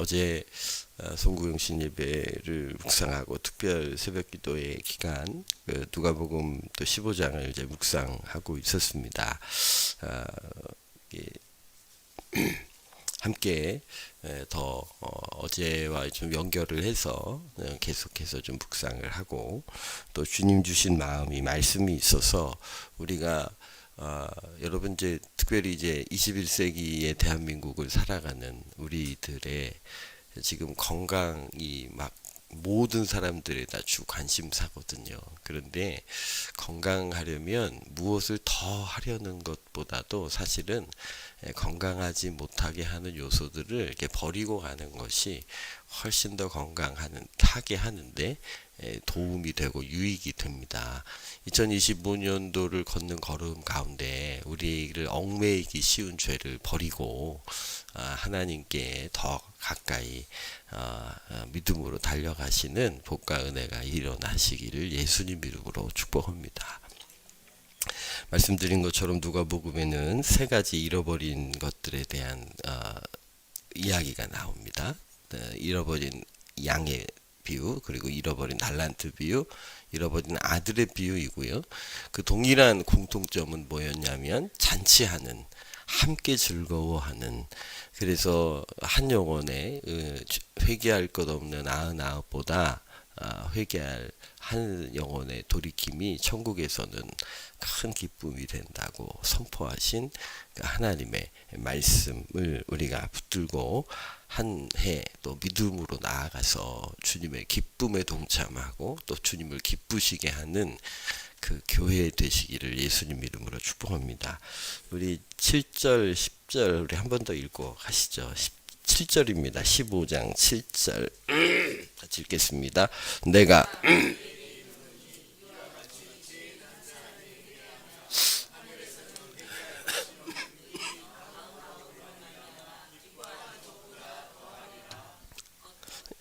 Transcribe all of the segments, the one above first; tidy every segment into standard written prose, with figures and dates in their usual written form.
어제 송구영신 예배를 묵상하고 특별 새벽기도의 기간 누가복음 또 15장을 이제 묵상하고 있었습니다. 함께 더 어제와 좀 연결을 해서 계속해서 좀 묵상을 하고 또 주님 주신 마음이 말씀이 있어서 우리가 여러분 이제 특별히 이제 21세기의 대한민국을 살아가는 우리들의 지금 건강이 막 모든 사람들에다 주 관심사거든요. 그런데 건강하려면 무엇을 더 하려는 것보다도 사실은 건강하지 못하게 하는 요소들을 이렇게 버리고 가는 것이 훨씬 더 건강하게 하는데 도움이 되고 유익이 됩니다. 2025년도를 걷는 걸음 가운데 우리를 얽매이기 쉬운 죄를 버리고 하나님께 더 가까이 믿음으로 달려가시는 복과 은혜가 일어나시기를 예수님 이름으로 축복합니다. 말씀드린 것처럼 누가복음에는 세 가지 잃어버린 것들에 대한 이야기가 나옵니다. 잃어버린 양의 비유, 그리고 잃어버린 달란트 비유, 잃어버린 아들의 비유이고요. 그 동일한 공통점은 뭐였냐면 잔치하는, 함께 즐거워하는, 그래서 한 영혼에 회개할 것 없는 99보다 회개할 한 영혼의 돌이킴이 천국에서는 큰 기쁨이 된다고 선포하신 하나님의 말씀을 우리가 붙들고 한 해 또 믿음으로 나아가서 주님의 기쁨에 동참하고 또 주님을 기쁘시게 하는 그 교회 되시기를 예수님 이름으로 축복합니다. 우리 7절, 10절 우리 한 번 더 읽고 가시죠. 7절입니다. 15장 7절 같이 읽겠습니다. 내가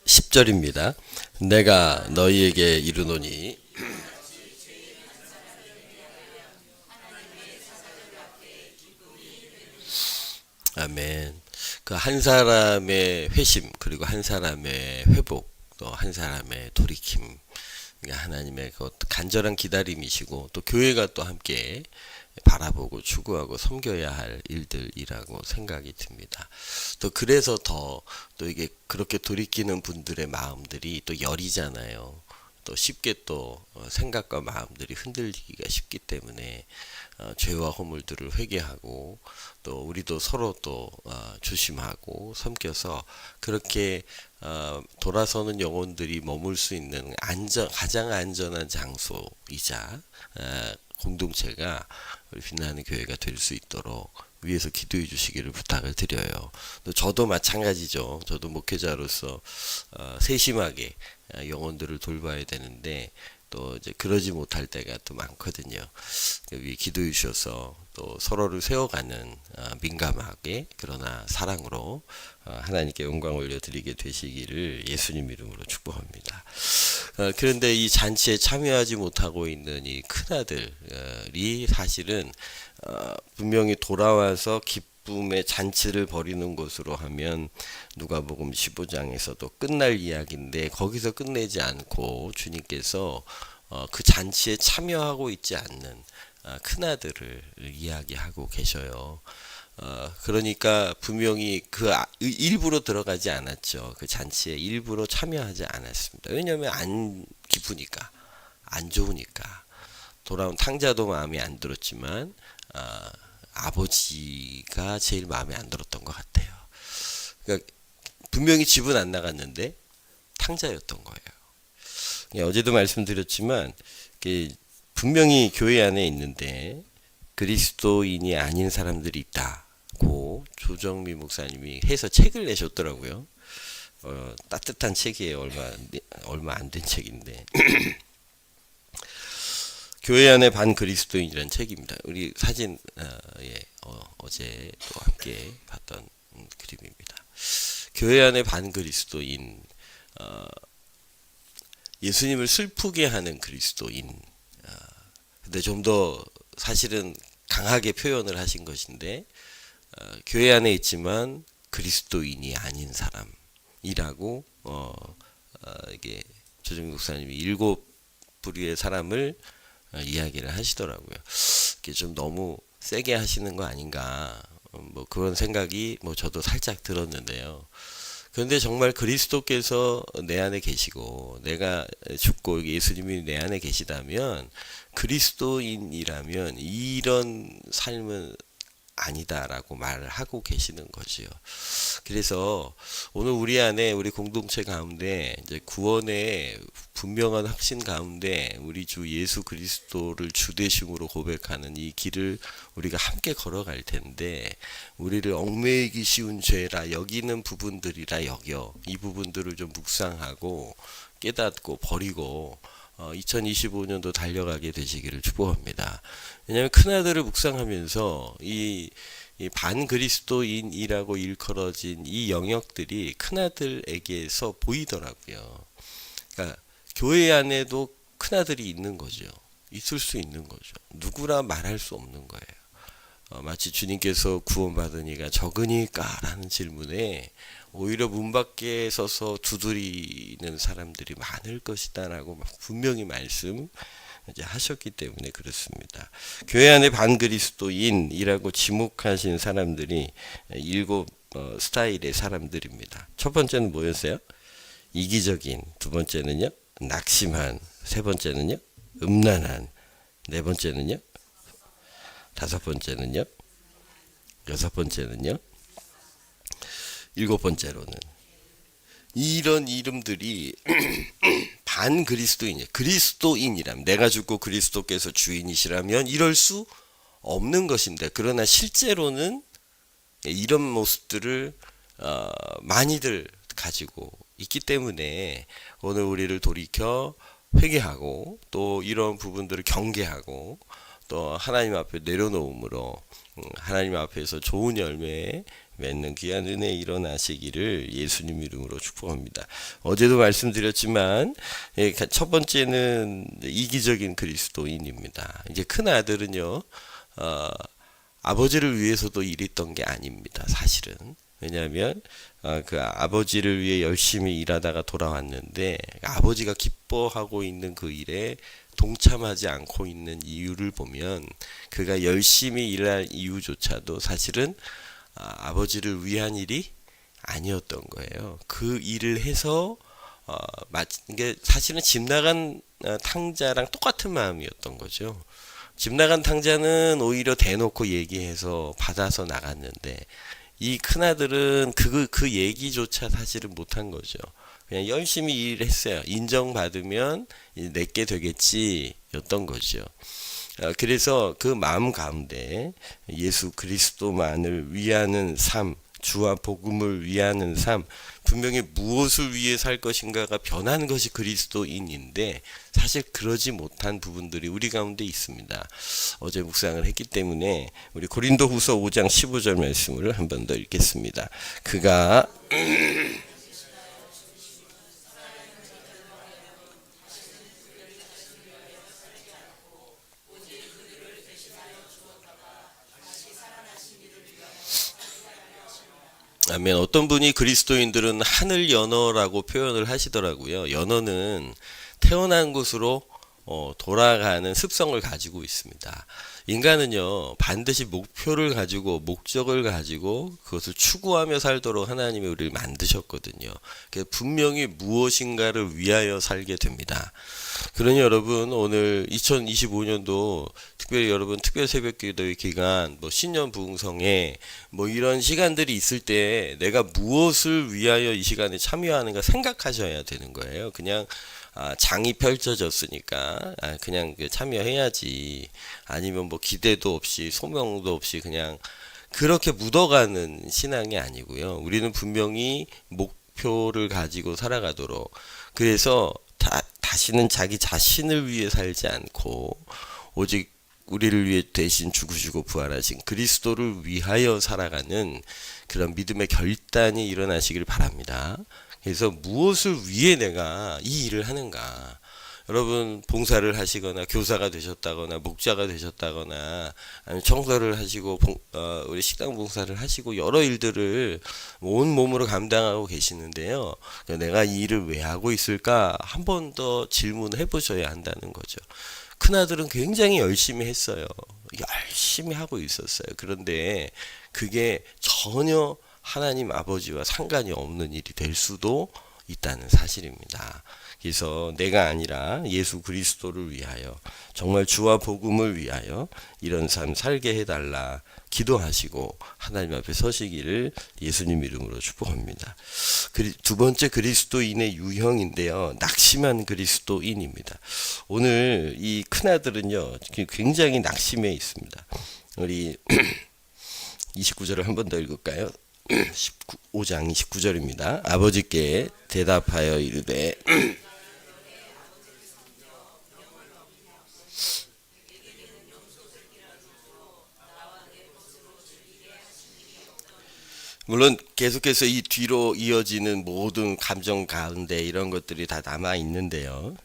10절입니다. 내가 너희에게 이르노니 아멘. 그 한 사람의 회심 그리고 한 사람의 회복 또 한 사람의 돌이킴 하나님의 그 간절한 기다림이시고 또 교회가 또 함께 바라보고 추구하고 섬겨야 할 일들이라고 생각이 듭니다. 또 그래서 더 또 이게 그렇게 돌이키는 분들의 마음들이 또 여리잖아요. 또 쉽게 또 생각과 마음들이 흔들리기가 쉽기 때문에 죄와 허물들을 회개하고 또 우리도 서로 또 조심하고 섬겨서 그렇게 돌아서는 영혼들이 머물 수 있는 가장 안전한 장소이자 공동체가 우리 빛나는 교회가 될 수 있도록 위에서 기도해 주시기를 부탁을 드려요. 또 저도 마찬가지죠. 저도 목회자로서 세심하게 영혼들을 돌봐야 되는데 또 이제 그러지 못할 때가 또 많거든요. 위에 기도해 주셔서 또 서로를 세워가는 민감하게 그러나 사랑으로 하나님께 영광 올려드리게 되시기를 예수님 이름으로 축복합니다. 그런데 이 잔치에 참여하지 못하고 있는 이 큰아들이 사실은 분명히 돌아와서 기쁨의 잔치를 벌이는 것으로 하면 누가복음 15장에서도 끝날 이야기인데 거기서 끝내지 않고 주님께서 그 잔치에 참여하고 있지 않는 큰아들을 이야기하고 계셔요. 그러니까 분명히 그 일부러 들어가지 않았죠. 그 잔치에 일부러 참여하지 않았습니다. 왜냐하면 안 기쁘니까, 안 좋으니까. 돌아온 탕자도 마음에 안 들었지만 아버지가 제일 마음에 안 들었던 것 같아요. 그러니까 분명히 집은 안 나갔는데 탕자였던 거예요. 어제도 말씀드렸지만 분명히 교회 안에 있는데 그리스도인이 아닌 사람들이 있다고 조정미 목사님이 해서 책을 내셨더라고요. 따뜻한 책이에요. 얼마 안 된 책인데 교회 안에 반 그리스도인이라는 책입니다. 우리 사진 어제 또 함께 봤던 그림입니다. 교회 안에 반 그리스도인, 예수님을 슬프게 하는 그리스도인. 근데 좀 더 사실은 강하게 표현을 하신 것인데 교회 안에 있지만 그리스도인이 아닌 사람. 인이라고 이게 조정민 목사님이 7부류의 사람을 이야기를 하시더라고요. 이게 좀 너무 세게 하시는 거 아닌가, 뭐 그런 생각이 뭐 저도 살짝 들었는데요. 그런데 정말 그리스도께서 내 안에 계시고 내가 죽고 예수님이 내 안에 계시다면, 그리스도인이라면 이런 삶은 아니다라고 말을 하고 계시는 거지요. 그래서 오늘 우리 안에, 우리 공동체 가운데 이제 구원의 분명한 확신 가운데 우리 주 예수 그리스도를 주 되심으로 고백하는 이 길을 우리가 함께 걸어갈 텐데, 우리를 얽매이기 쉬운 죄라 여기는 부분들이라 여겨 이 부분들을 좀 묵상하고 깨닫고 버리고 2025년도 달려가게 되시기를 축복합니다. 왜냐하면 큰아들을 묵상하면서 이 반그리스도인이라고 일컬어진 이 영역들이 큰아들에게서 보이더라고요. 그러니까 교회 안에도 큰아들이 있는 거죠. 있을 수 있는 거죠. 누구라 말할 수 없는 거예요. 마치 주님께서 구원받은 이가 적으니까 라는 질문에 오히려 문 밖에 서서 두드리는 사람들이 많을 것이다 라고 분명히 말씀 이제 하셨기 때문에 그렇습니다. 교회 안에 반그리스도인이라고 지목하신 사람들이 7 스타일의 사람들입니다. 첫 번째는 뭐였어요? 이기적인. 두 번째는요? 낙심한. 세 번째는요? 음란한. 네 번째는요? 다섯 번째는요? 여섯 번째는요? 일곱 번째로는 이런 이름들이 반그리스도인이에요. 그리스도인이라면, 내가 죽고 그리스도께서 주인이시라면 이럴 수 없는 것인데, 그러나 실제로는 이런 모습들을 많이들 가지고 있기 때문에 오늘 우리를 돌이켜 회개하고 또 이런 부분들을 경계하고 또 하나님 앞에 내려놓음으로 하나님 앞에서 좋은 열매 맺는 귀한 은혜 일어나시기를 예수님 이름으로 축복합니다. 어제도 말씀드렸지만 첫 번째는 이기적인 그리스도인입니다. 이제 큰 아들은요, 아버지를 위해서도 일했던 게 아닙니다. 사실은. 왜냐하면 그 아버지를 위해 열심히 일하다가 돌아왔는데 아버지가 기뻐하고 있는 그 일에 동참하지 않고 있는 이유를 보면, 그가 열심히 일할 이유조차도 사실은 아버지를 위한 일이 아니었던 거예요. 그 일을 해서 이게 사실은 집 나간 탕자랑 똑같은 마음이었던 거죠. 집 나간 탕자는 오히려 대놓고 얘기해서 받아서 나갔는데, 이 큰아들은 그 얘기조차 사실은 못한 거죠. 그냥 열심히 일했어요. 인정받으면 내게 되겠지 였던 거죠. 그래서 그 마음 가운데 예수 그리스도만을 위하는 삶, 주와 복음을 위하는 삶, 분명히 무엇을 위해 살 것인가가 변한 것이 그리스도인인데, 사실 그러지 못한 부분들이 우리 가운데 있습니다. 어제 묵상을 했기 때문에 우리 고린도후서 5장 15절 말씀을 한 번 더 읽겠습니다. 그가 아멘. 어떤 분이 그리스도인들은 하늘 연어라고 표현을 하시더라고요. 연어는 태어난 곳으로 돌아가는 습성을 가지고 있습니다. 인간은요, 반드시 목표를 가지고 목적을 가지고 그것을 추구하며 살도록 하나님이 우리를 만드셨거든요. 분명히 무엇인가를 위하여 살게 됩니다. 그러니 여러분, 오늘 2025년도 특별히 여러분 특별 새벽기도의 기간, 뭐 신년 부흥성회, 뭐 이런 시간들이 있을 때 내가 무엇을 위하여 이 시간에 참여하는가 생각하셔야 되는 거예요. 그냥 장이 펼쳐졌으니까 그냥 참여해야지, 아니면 뭐 기대도 없이 소명도 없이 그냥 그렇게 묻어가는 신앙이 아니고요. 우리는 분명히 목표를 가지고 살아가도록, 그래서 다시는 자기 자신을 위해 살지 않고 오직 우리를 위해 대신 죽으시고 부활하신 그리스도를 위하여 살아가는 그런 믿음의 결단이 일어나시길 바랍니다. 그래서 무엇을 위해 내가 이 일을 하는가? 여러분 봉사를 하시거나 교사가 되셨다거나 목자가 되셨다거나 아니면 청소를 하시고 우리 식당 봉사를 하시고 여러 일들을 온 몸으로 감당하고 계시는데요. 내가 이 일을 왜 하고 있을까 한 번 더 질문해 보셔야 한다는 거죠. 큰아들은 굉장히 열심히 했어요. 열심히 하고 있었어요. 그런데 그게 전혀 하나님 아버지와 상관이 없는 일이 될 수도 있다는 사실입니다. 그래서 내가 아니라 예수 그리스도를 위하여 정말 주와 복음을 위하여 이런 삶 살게 해달라 기도하시고 하나님 앞에 서시기를 예수님 이름으로 축복합니다. 두 번째 그리스도인의 유형인데요. 낙심한 그리스도인입니다. 오늘 이 큰아들은요 굉장히 낙심해 있습니다. 우리 29절을 한 번 더 읽을까요? 5장 29절입니다. 아버지께 대답하여 이르되 물론 계속해서 이 뒤로 이어지는 모든 감정 가운데 이런 것들이 다 남아 있는데요.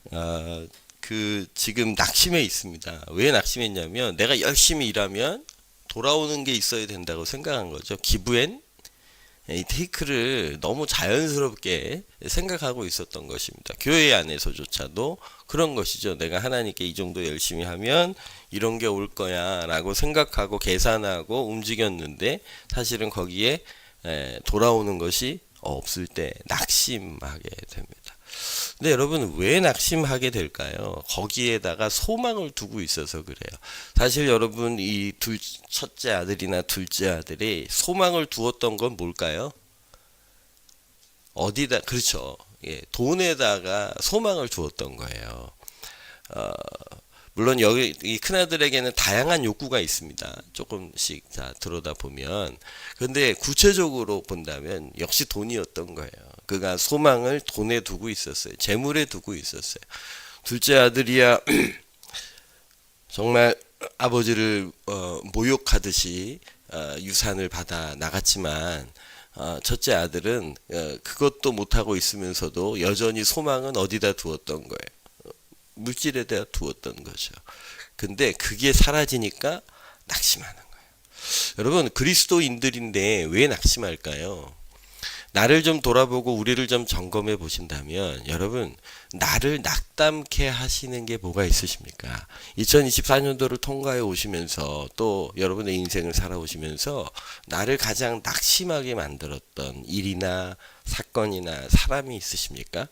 지금 낙심해 있습니다. 왜 낙심했냐면 내가 열심히 일하면 돌아오는 게 있어야 된다고 생각한 거죠. 기브앤 테이크를 너무 자연스럽게 생각하고 있었던 것입니다. 교회 안에서조차도 그런 것이죠. 내가 하나님께 이 정도 열심히 하면 이런 게 올 거야 라고 생각하고 계산하고 움직였는데 사실은 거기에 돌아오는 것이 없을 때 낙심하게 됩니다. 근데 여러분 왜 낙심하게 될까요? 거기에다가 소망을 두고 있어서 그래요. 사실 여러분 이 첫째 아들이나 둘째 아들이 소망을 두었던 건 뭘까요? 어디다 그렇죠. 예, 돈에다가 소망을 두었던 거예요. 물론 여기 이 큰아들에게는 다양한 욕구가 있습니다. 조금씩 들여다 보면. 근데 구체적으로 본다면 역시 돈이었던 거예요. 그가 소망을 돈에 두고 있었어요. 재물에 두고 있었어요. 둘째 아들이야 정말 아버지를 모욕하듯이 유산을 받아 나갔지만 첫째 아들은 그것도 못하고 있으면서도 여전히 소망은 어디다 두었던 거예요. 물질에다 두었던 거죠. 근데 그게 사라지니까 낙심하는 거예요. 여러분 그리스도인들인데 왜 낙심할까요? 나를 좀 돌아보고 우리를 좀 점검해 보신다면 여러분 나를 낙담케 하시는 게 뭐가 있으십니까? 2024년도를 통과해 오시면서 또 여러분의 인생을 살아오시면서 나를 가장 낙심하게 만들었던 일이나 사건이나 사람이 있으십니까?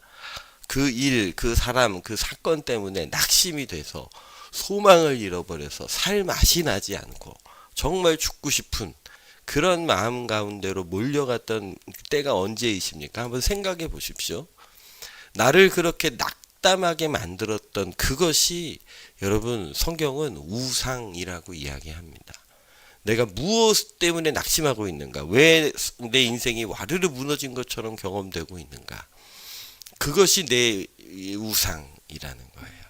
그 일, 그 사람, 그 사건 때문에 낙심이 돼서 소망을 잃어버려서 살 맛이 나지 않고 정말 죽고 싶은 그런 마음 가운데로 몰려갔던 때가 언제이십니까? 한번 생각해 보십시오. 나를 그렇게 낙담하게 만들었던 그것이 여러분 성경은 우상이라고 이야기합니다. 내가 무엇 때문에 낙심하고 있는가? 왜 내 인생이 와르르 무너진 것처럼 경험되고 있는가? 그것이 내 우상이라는 거예요.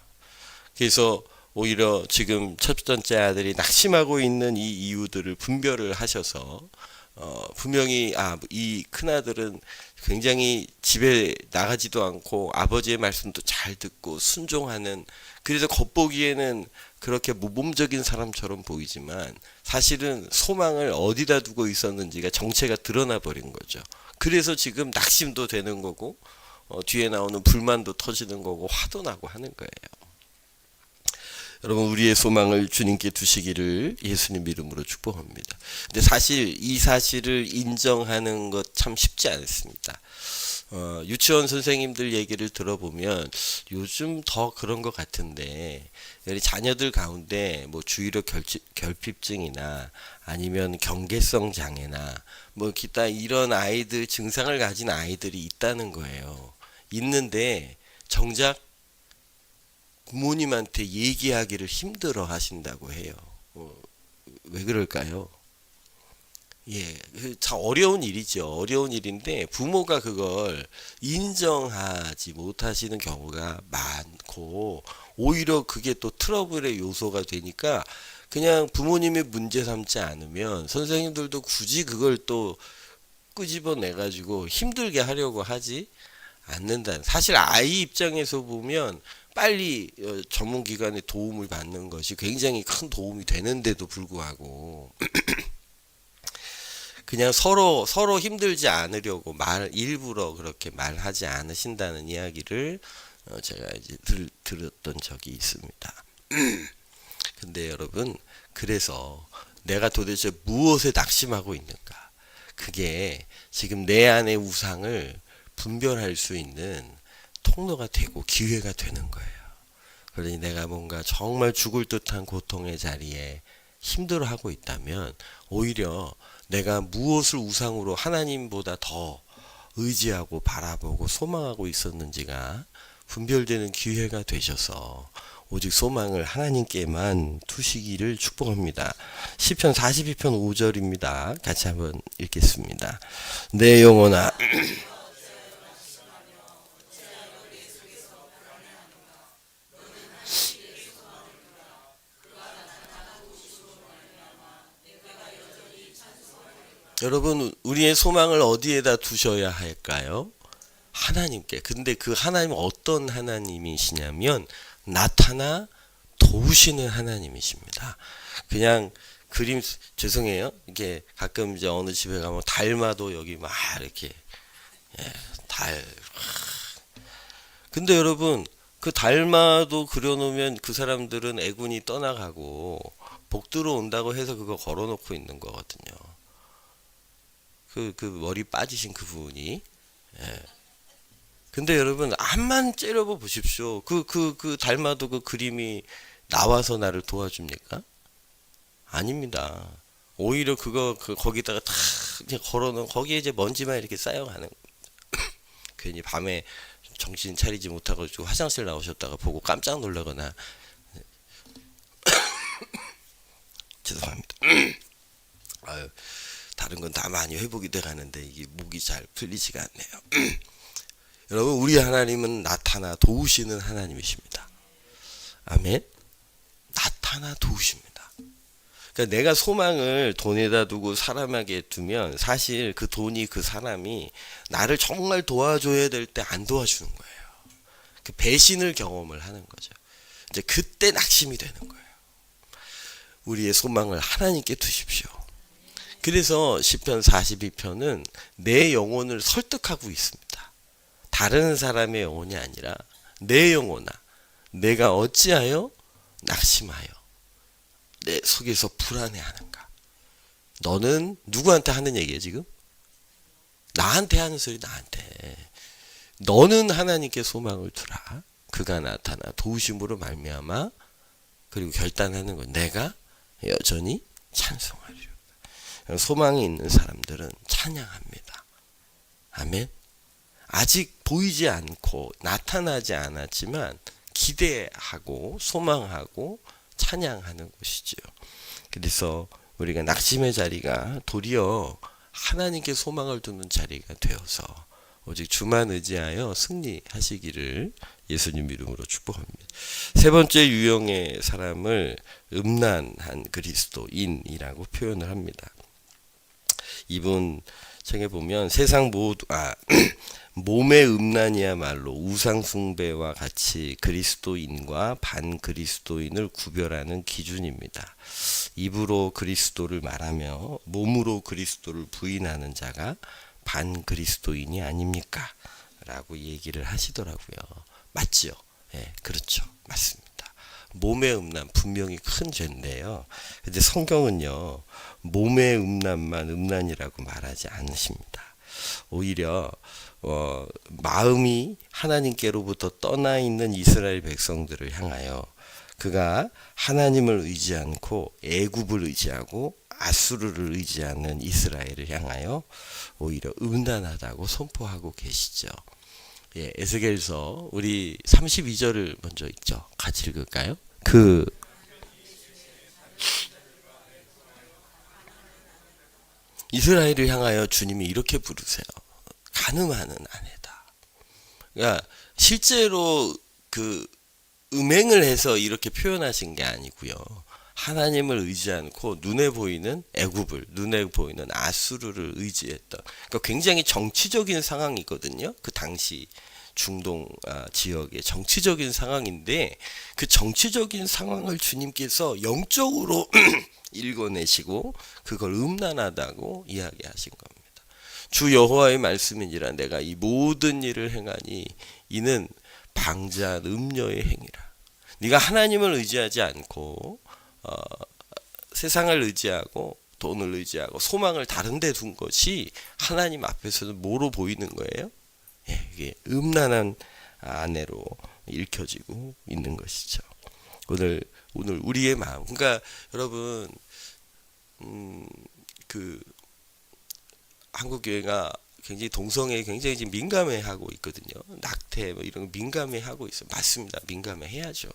그래서 오히려 지금 첫 번째 아들이 낙심하고 있는 이 이유들을 분별을 하셔서 분명히 이 큰아들은 굉장히 집에 나가지도 않고 아버지의 말씀도 잘 듣고 순종하는 그래서 겉보기에는 그렇게 모범적인 사람처럼 보이지만 사실은 소망을 어디다 두고 있었는지가 정체가 드러나 버린 거죠. 그래서 지금 낙심도 되는 거고 뒤에 나오는 불만도 터지는 거고 화도 나고 하는 거예요. 여러분 우리의 소망을 주님께 두시기를 예수님 이름으로 축복합니다. 근데 사실 이 사실을 인정하는 것 참 쉽지 않습니다. 유치원 선생님들 얘기를 들어보면 요즘 더 그런 것 같은데 자녀들 가운데 뭐 주의력 결핍증이나 아니면 경계성 장애나 뭐 기타 이런 아이들 증상을 가진 아이들이 있다는 거예요. 있는데 정작 부모님한테 얘기하기를 힘들어 하신다고 해요. 왜 그럴까요? 예, 참 어려운 일이죠. 어려운 일인데 부모가 그걸 인정하지 못하시는 경우가 많고 오히려 그게 또 트러블의 요소가 되니까 그냥 부모님이 문제 삼지 않으면 선생님들도 굳이 그걸 또 끄집어내 가지고 힘들게 하려고 하지 않는다는 사실 아이 입장에서 보면 빨리 전문기관의 도움을 받는 것이 굉장히 큰 도움이 되는데도 불구하고 그냥 서로 힘들지 않으려고 일부러 그렇게 말하지 않으신다는 이야기를 제가 이제 들었던 적이 있습니다. 근데 여러분, 그래서 내가 도대체 무엇에 낙심하고 있는가? 그게 지금 내 안의 우상을 분별할 수 있는 통로가 되고 기회가 되는 거예요. 그러니 내가 뭔가 정말 죽을 듯한 고통의 자리에 힘들어하고 있다면 오히려 내가 무엇을 우상으로 하나님보다 더 의지하고 바라보고 소망하고 있었는지가 분별되는 기회가 되셔서 오직 소망을 하나님께만 두시기를 축복합니다. 시편 42편 5절입니다. 같이 한번 읽겠습니다. 내 영혼아 여러분, 우리의 소망을 어디에다 두셔야 할까요? 하나님께. 근데 그 하나님은 어떤 하나님이시냐면 나타나 도우시는 하나님이십니다. 그냥 그림, 죄송해요. 이게 가끔 이제 어느 집에 가면 달마도 여기 막 이렇게 달. 근데 여러분, 그 달마도 그려놓으면 그 사람들은 애군이 떠나가고 복 들어온다고 해서 그거 걸어놓고 있는 거거든요. 그 머리 빠지신 그분이. 예. 근데 여러분, 암만 째려보 보십시오. 그 닮아도 그 그림이 나와서 나를 도와줍니까? 아닙니다. 오히려 거기다가 탁 걸어놓은, 거기에 이제 먼지만 이렇게 쌓여가는. 괜히 밤에 정신 차리지 못하고 화장실 나오셨다가 보고 깜짝 놀라거나. 죄송합니다. 아유. 다른 건 다 많이 회복이 돼 가는데 이게 목이 잘 풀리지가 않네요. 여러분, 우리 하나님은 나타나 도우시는 하나님이십니다. 아멘. 나타나 도우십니다. 그러니까 내가 소망을 돈에다 두고 사람에게 두면 사실 그 돈이 그 사람이 나를 정말 도와줘야 될 때 안 도와주는 거예요. 그 배신을 경험을 하는 거죠. 이제 그때 낙심이 되는 거예요. 우리의 소망을 하나님께 두십시오. 그래서 시편 42편은 내 영혼을 설득하고 있습니다. 다른 사람의 영혼이 아니라 내 영혼아, 내가 어찌하여 낙심하여 내 속에서 불안해하는가? 너는 누구한테 하는 얘기예요 지금? 나한테 하는 소리. 나한테. 너는 하나님께 소망을 두라. 그가 나타나 도우심으로 말미암아. 그리고 결단하는 건 내가 여전히 찬송하리라. 소망이 있는 사람들은 찬양합니다. 아멘. 아직 보이지 않고 나타나지 않았지만 기대하고 소망하고 찬양하는 것이지요. 그래서 우리가 낙심의 자리가 도리어 하나님께 소망을 두는 자리가 되어서 오직 주만 의지하여 승리하시기를 예수님 이름으로 축복합니다. 세 번째 유형의 사람을 음란한 그리스도인이라고 표현을 합니다. 이분 책에 보면 세상 모두 몸의 음란이야말로 우상 숭배와 같이 그리스도인과 반그리스도인을 구별하는 기준입니다. 입으로 그리스도를 말하며 몸으로 그리스도를 부인하는 자가 반그리스도인이 아닙니까? 라고 얘기를 하시더라고요. 맞지요? 예, 그렇죠. 맞습니다. 몸의 음란 분명히 큰 죄인데요. 근데 성경은요, 몸의 음란만 음란이라고 말하지 않으십니다. 오히려 마음이 하나님께로부터 떠나 있는 이스라엘 백성들을 향하여 그가 하나님을 의지 않고 애굽을 의지하고 아수르를 의지하는 이스라엘을 향하여 오히려 음란하다고 선포하고 계시죠. 예, 에스겔서 우리 32절을 먼저 읽죠. 같이 읽을까요? 이스라엘을 향하여 주님이 이렇게 부르세요. 간음하는 아내다. 그러니까 실제로 음행을 해서 이렇게 표현하신 게 아니고요. 하나님을 의지 않고 눈에 보이는 애굽을, 눈에 보이는 아수르를 의지했던. 그러니까 굉장히 정치적인 상황이거든요. 그 당시 중동 지역의 정치적인 상황인데 그 정치적인 상황을 주님께서 영적으로 읽어내시고 그걸 음란하다고 이야기하신 겁니다. 주 여호와의 말씀이니라 내가 이 모든 일을 행하니 이는 방자한 음녀의 행위라. 네가 하나님을 의지하지 않고 세상을 의지하고 돈을 의지하고 소망을 다른 데 둔 것이 하나님 앞에서는 뭐로 보이는 거예요? 예, 이게 음란한 아내로 읽혀지고 있는 것이죠. 오늘 우리의 마음, 그러니까 여러분 그 한국 교회가 굉장히 동성애에 굉장히 지금 민감해하고 있거든요. 낙태 뭐 이런 거 민감해하고 있어요. 맞습니다. 민감해해야죠.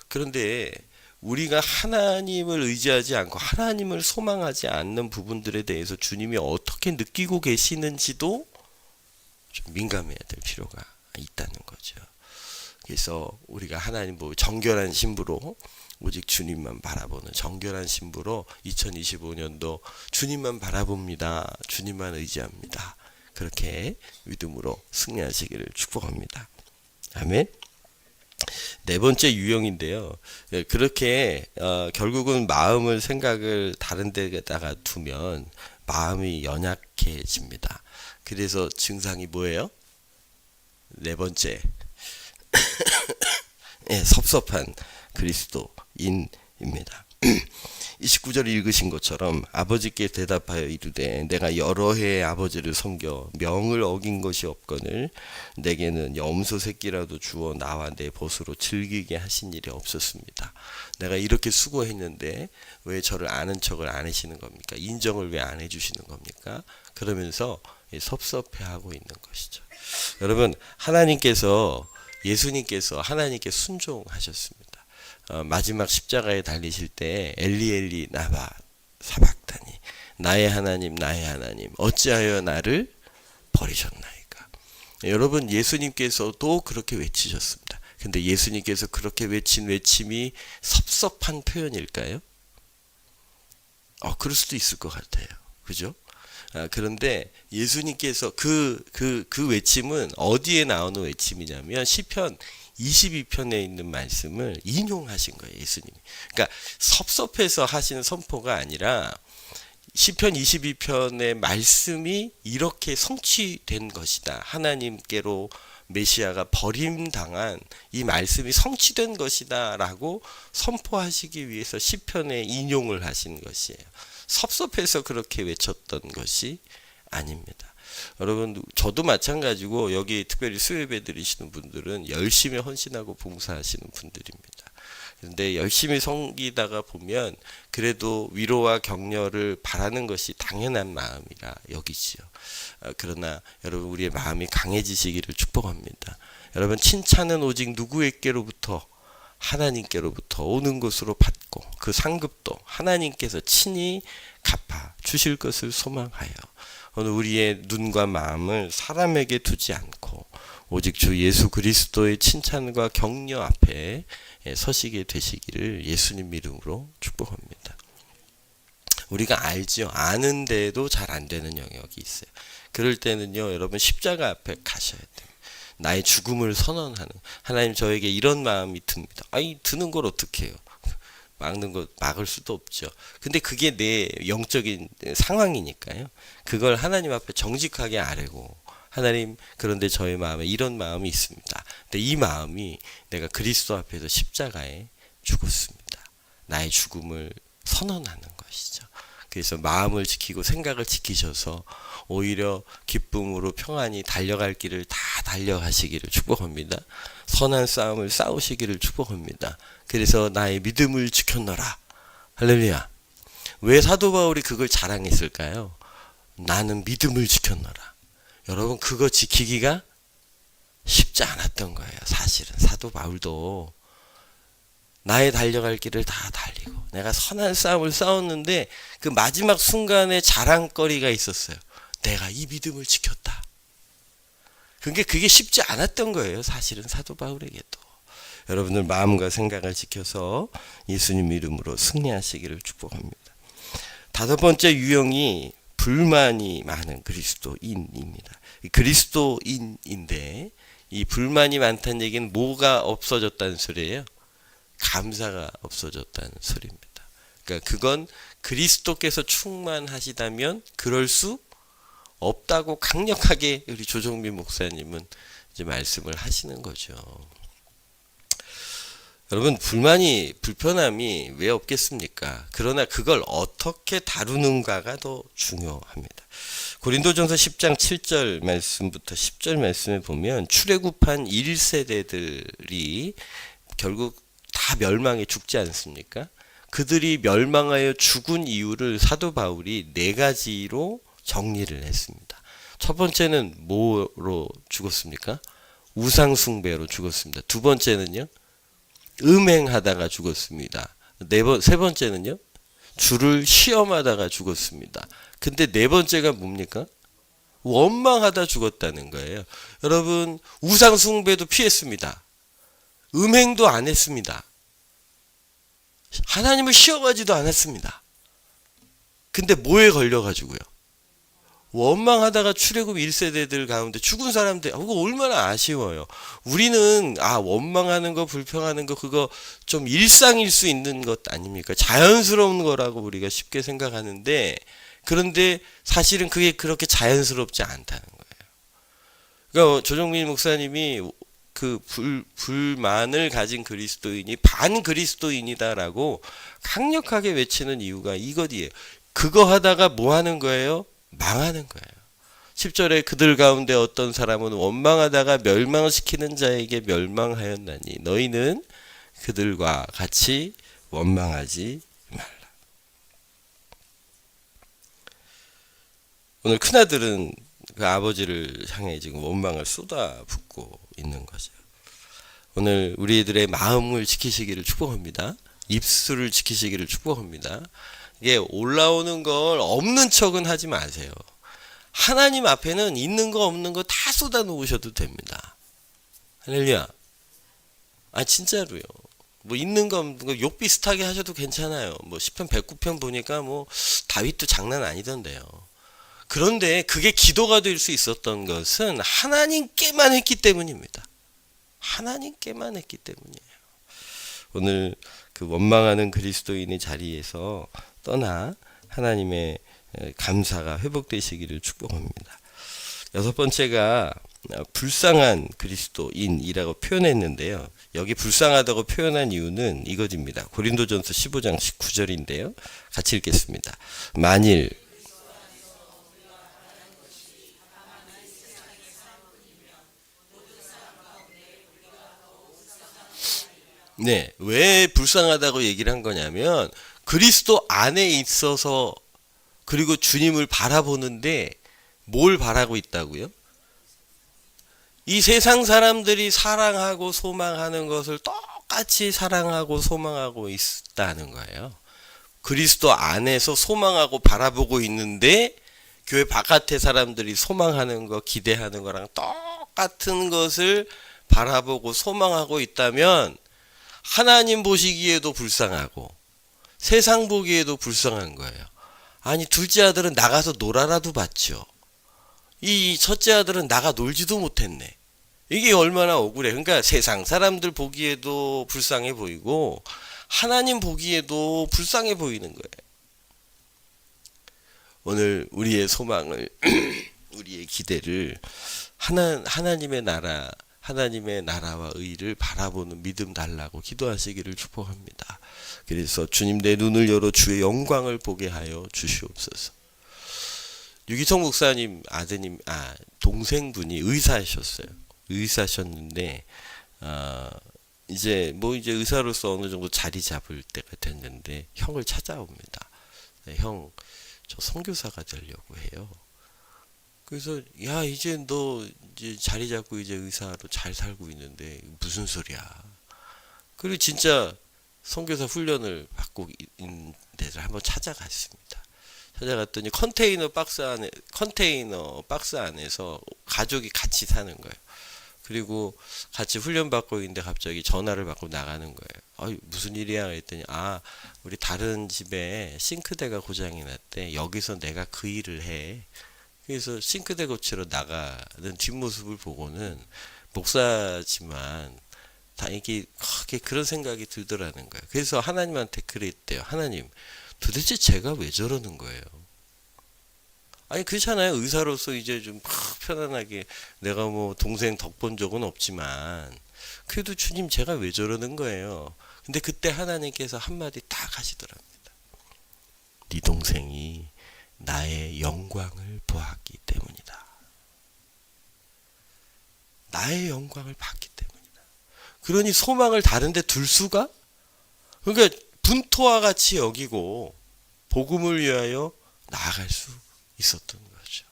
그런데 우리가 하나님을 의지하지 않고 하나님을 소망하지 않는 부분들에 대해서 주님이 어떻게 느끼고 계시는지도 좀 민감해야 될 필요가 있다는 거죠. 그래서 우리가 하나님 정결한 신부로 오직 주님만 바라보는 정결한 신부로 2025년도 주님만 바라봅니다. 주님만 의지합니다. 그렇게 믿음으로 승리하시기를 축복합니다. 아멘. 네 번째 유형인데요. 그렇게 결국은 마음을 생각을 다른 데다가 두면 마음이 연약해집니다. 그래서 증상이 뭐예요? 네 번째 네, 섭섭한 그리스도인입니다. 29절 읽으신 것처럼 아버지께 대답하여 이르되 내가 여러 해의 아버지를 섬겨 명을 어긴 것이 없거늘 내게는 염소 새끼라도 주어 나와 내 벗으로 즐기게 하신 일이 없었습니다. 내가 이렇게 수고했는데 왜 저를 아는 척을 안 하시는 겁니까? 인정을 왜 안 해주시는 겁니까? 그러면서 섭섭해하고 있는 것이죠. 여러분 예수님께서 하나님께 순종하셨습니다. 마지막 십자가에 달리실 때 엘리 나바 사박다니 나의 하나님 어찌하여 나를 버리셨나이까. 여러분 예수님께서도 그렇게 외치셨습니다. 근데 예수님께서 그렇게 외친 외침이 섭섭한 표현일까요? 그럴 수도 있을 것 같아요. 그죠? 그런데 예수님께서 그 외침은 어디에 나오는 외침이냐면 시편 22편에 있는 말씀을 인용하신 거예요, 예수님이. 그러니까 섭섭해서 하시는 선포가 아니라 시편 22편의 말씀이 이렇게 성취된 것이다. 하나님께로 메시아가 버림당한 이 말씀이 성취된 것이다 라고 선포하시기 위해서 시편에 인용을 하신 것이에요. 섭섭해서 그렇게 외쳤던 것이 아닙니다. 여러분 저도 마찬가지고 여기 특별히 수요예배 드리시는 분들은 열심히 헌신하고 봉사하시는 분들입니다. 그런데 열심히 섬기다가 보면 그래도 위로와 격려를 바라는 것이 당연한 마음이라 여기지요. 그러나 여러분 우리의 마음이 강해지시기를 축복합니다. 여러분 칭찬은 오직 누구에게로부터 하나님께로부터 오는 것으로 받고 그 상급도 하나님께서 친히 갚아 주실 것을 소망하여 오늘 우리의 눈과 마음을 사람에게 두지 않고 오직 주 예수 그리스도의 칭찬과 격려 앞에 서시게 되시기를 예수님 이름으로 축복합니다. 우리가 알죠. 아는데도 잘 안 되는 영역이 있어요. 그럴 때는요, 여러분 십자가 앞에 가셔야 돼요. 나의 죽음을 선언하는 하나님 저에게 이런 마음이 듭니다. 드는 걸 어떻게 해요? 막는 거 막을 수도 없죠. 근데 그게 내 영적인 상황이니까요. 그걸 하나님 앞에 정직하게 아뢰고 하나님 그런데 저의 마음에 이런 마음이 있습니다. 근데 이 마음이 내가 그리스도 앞에서 십자가에 죽었습니다. 나의 죽음을 선언하는 것이죠. 그래서 마음을 지키고 생각을 지키셔서 오히려 기쁨으로 평안히 달려갈 길을 다 달려가시기를 축복합니다. 선한 싸움을 싸우시기를 축복합니다. 그래서 나의 믿음을 지켰노라. 할렐루야. 왜 사도 바울이 그걸 자랑했을까요? 나는 믿음을 지켰노라. 여러분 그거 지키기가 쉽지 않았던 거예요. 사실은 사도 바울도 나의 달려갈 길을 다 달리고 내가 선한 싸움을 싸웠는데 그 마지막 순간에 자랑거리가 있었어요. 내가 이 믿음을 지켰다. 그게 쉽지 않았던 거예요. 사실은 사도 바울에게도. 여러분들 마음과 생각을 지켜서 예수님 이름으로 승리하시기를 축복합니다. 다섯 번째 유형이 불만이 많은 그리스도인입니다. 그리스도인인데 이 불만이 많다는 얘기는 뭐가 없어졌다는 소리예요? 감사가 없어졌다는 소리입니다. 그러니까 그건 그리스도께서 충만하시다면 그럴 수 없다고 강력하게 우리 조정민 목사님은 이제 말씀을 하시는 거죠. 여러분, 불편함이 왜 없겠습니까? 그러나 그걸 어떻게 다루는가가 더 중요합니다. 고린도전서 10장 7절 말씀부터 10절 말씀에 보면 출애굽한 1세대들이 결국 다 멸망해 죽지 않습니까? 그들이 멸망하여 죽은 이유를 사도 바울이 네 가지로 정리를 했습니다. 첫 번째는 뭐로 죽었습니까? 우상숭배로 죽었습니다. 두 번째는요? 음행하다가 죽었습니다. 세 번째는요? 주를 시험하다가 죽었습니다. 근데 네 번째가 뭡니까? 원망하다 죽었다는 거예요. 여러분, 우상숭배도 피했습니다. 음행도 안 했습니다. 하나님을 시험하지도 않았습니다. 근데 뭐에 걸려가지고요? 원망하다가 출애굽 1세대들 가운데 죽은 사람들, 그거 얼마나 아쉬워요. 우리는 원망하는 거, 불평하는 거, 그거 좀 일상일 수 있는 것 아닙니까? 자연스러운 거라고 우리가 쉽게 생각하는데, 그런데 사실은 그게 그렇게 자연스럽지 않다는 거예요. 그러니까 조정민 목사님이 그 불만을 가진 그리스도인이 반 그리스도인이다라고 강력하게 외치는 이유가 이것이에요. 그거 하다가 뭐 하는 거예요? 망하는 거예요. 10절에 그들 가운데 어떤 사람은 원망하다가 멸망시키는 자에게 멸망하였나니 너희는 그들과 같이 원망하지 말라. 오늘 큰아들은 그 아버지를 향해 지금 원망을 쏟아붓고 있는 거죠. 오늘 우리들의 마음을 지키시기를 축복합니다. 입술을 지키시기를 축복합니다. 이게 올라오는 걸 없는 척은 하지 마세요. 하나님 앞에는 있는 거 없는 거 다 쏟아 놓으셔도 됩니다. 할렐루야. 진짜로요. 뭐 있는 거 없는 거 욕 비슷하게 하셔도 괜찮아요. 뭐 시편 109편 보니까 뭐 다윗도 장난 아니던데요. 그런데 그게 기도가 될 수 있었던 것은 하나님께만 했기 때문입니다. 하나님께만 했기 때문이에요. 오늘 그 원망하는 그리스도인의 자리에서 떠나 하나님의 감사가 회복되시기를 축복합니다. 여섯 번째가 불쌍한 그리스도인이라고 표현했는데요. 여기 불쌍하다고 표현한 이유는 이것입니다. 고린도전서 15장 19절인데요. 같이 읽겠습니다. 만일 네, 왜 불쌍하다고 얘기를 한 거냐면 그리스도 안에 있어서 그리고 주님을 바라보는데 뭘 바라고 있다고요? 이 세상 사람들이 사랑하고 소망하는 것을 똑같이 사랑하고 소망하고 있다는 거예요. 그리스도 안에서 소망하고 바라보고 있는데 교회 바깥의 사람들이 소망하는 거, 기대하는 거랑 똑같은 것을 바라보고 소망하고 있다면 하나님 보시기에도 불쌍하고 세상 보기에도 불쌍한 거예요. 둘째 아들은 나가서 놀아라도 봤죠. 이 첫째 아들은 나가 놀지도 못했네. 이게 얼마나 억울해. 그러니까 세상 사람들 보기에도 불쌍해 보이고 하나님 보기에도 불쌍해 보이는 거예요. 오늘 우리의 소망을 우리의 기대를 하나님의 나라, 하나님의 나라와 의를 바라보는 믿음 달라고 기도하시기를 축복합니다. 그래서 주님 내 눈을 열어 주의 영광을 보게 하여 주시옵소서. 유기성 목사님 동생분이 의사셨어요. 의사셨는데 이제 의사로서 어느 정도 자리 잡을 때가 됐는데 형을 찾아옵니다. 형, 저 선교사가 되려고 해요. 그래서 이제 너 이제 자리 잡고 이제 의사로 잘 살고 있는데 무슨 소리야. 그리고 진짜 선교사 훈련을 받고 있는 데를 한번 찾아갔습니다. 찾아갔더니 컨테이너 박스 안에서 가족이 같이 사는 거예요. 그리고 같이 훈련 받고 있는데 갑자기 전화를 받고 나가는 거예요. 무슨 일이야 했더니 우리 다른 집에 싱크대가 고장이 났대. 여기서 내가 그 일을 해. 그래서 싱크대 고치러 나가는 뒷모습을 보고는 목사지만 다 이게 그런 생각이 들더라는 거예요. 그래서 하나님한테 그랬대요. 하나님, 도대체 제가 왜 저러는 거예요? 아니 그렇잖아요. 의사로서 이제 좀 편안하게 내가 뭐 동생 덕본 적은 없지만 그래도 주님 제가 왜 저러는 거예요? 근데 그때 하나님께서 한마디 딱 하시더랍니다. 네 동생이 나의 영광을 보았기 때문이다. 나의 영광을 봤기 때문이다. 그러니 소망을 다른 데 둘 수가? 그러니까 분토와 같이 여기고 복음을 위하여 나아갈 수 있었던 거죠.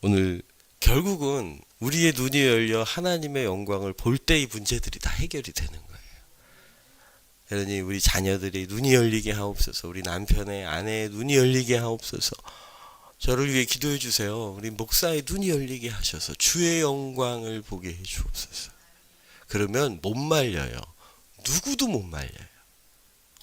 오늘 결국은 우리의 눈이 열려 하나님의 영광을 볼 때의 문제들이 다 해결이 되는 거예요. 그러니 우리 자녀들이 눈이 열리게 하옵소서. 우리 남편의 아내의 눈이 열리게 하옵소서. 저를 위해 기도해 주세요. 우리 목사의 눈이 열리게 하셔서 주의 영광을 보게 해 주옵소서. 그러면 못 말려요. 누구도 못 말려요.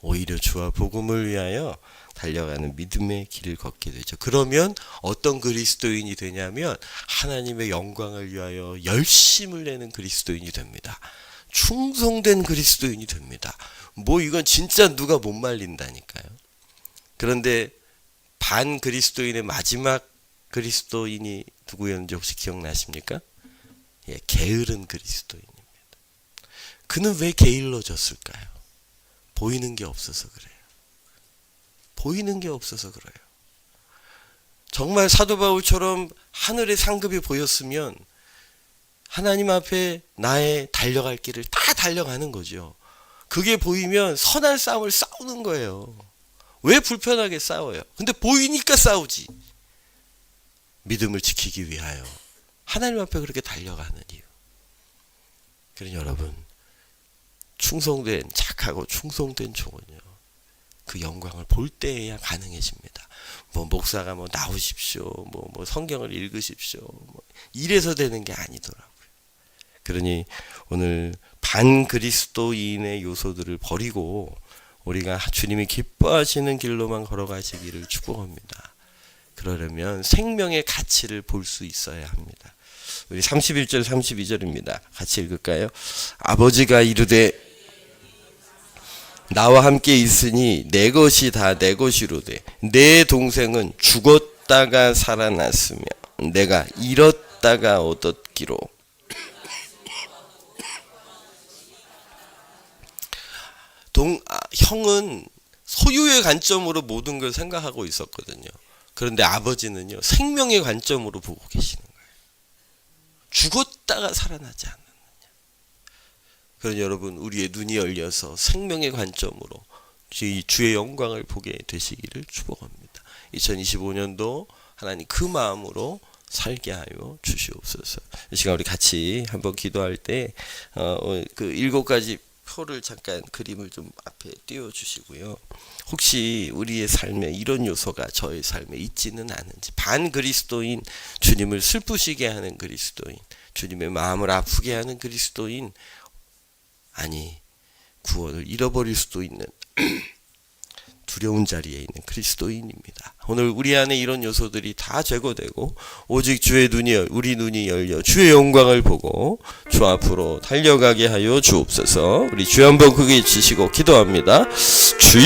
오히려 주와 복음을 위하여 달려가는 믿음의 길을 걷게 되죠. 그러면 어떤 그리스도인이 되냐면 하나님의 영광을 위하여 열심을 내는 그리스도인이 됩니다. 충성된 그리스도인이 됩니다. 뭐 이건 진짜 누가 못 말린다니까요. 그런데 반 그리스도인의 마지막 그리스도인이 누구였는지 혹시 기억나십니까? 예, 게으른 그리스도인입니다. 그는 왜 게을러졌을까요? 보이는 게 없어서 그래요. 보이는 게 없어서 그래요. 정말 사도 바울처럼 하늘의 상급이 보였으면 하나님 앞에 나의 달려갈 길을 다 달려가는 거죠. 그게 보이면 선한 싸움을 싸우는 거예요. 왜 불편하게 싸워요? 근데 보이니까 싸우지. 믿음을 지키기 위하여 하나님 앞에 그렇게 달려가는 이유. 그러니 여러분, 충성된 착하고 충성된 종은요, 그 영광을 볼 때에야 가능해집니다. 뭐 목사가 뭐 나오십시오, 뭐 성경을 읽으십시오, 뭐 이래서 되는 게 아니더라고요. 그러니 오늘 반 그리스도인의 요소들을 버리고 우리가 주님이 기뻐하시는 길로만 걸어가시기를 축복합니다. 그러려면 생명의 가치를 볼 수 있어야 합니다. 우리 31절 32절입니다. 같이 읽을까요? 아버지가 이르되 나와 함께 있으니 내 것이 다 내 것이로되 내 동생은 죽었다가 살아났으며 내가 잃었다가 얻었기로. 형은 소유의 관점으로 모든 걸 생각하고 있었거든요. 그런데 아버지는요, 생명의 관점으로 보고 계시는 거예요. 죽었다가 살아나지 않았느냐. 그러니 여러분, 우리의 눈이 열려서 생명의 관점으로 주의 영광을 보게 되시기를 축복합니다. 2025년도 하나님 그 마음으로 살게 하여 주시옵소서. 이 시간 우리 같이 한번 기도할 때 그 7가지 표를 잠깐 그림을 좀 앞에 띄워주시고요. 혹시 우리의 삶에 이런 요소가 저의 삶에 있지는 않은지, 반 그리스도인, 주님을 슬프시게 하는 그리스도인, 주님의 마음을 아프게 하는 그리스도인, 아니 구원을 잃어버릴 수도 있는 두려운 자리에 있는 그리스도인입니다. 오늘 우리 안에 이런 요소들이 다 제거되고 오직 주의 우리 눈이 열려 주의 영광을 보고 주 앞으로 달려가게 하여 주옵소서. 우리 주 한번 크게 치시고 기도합니다. 주의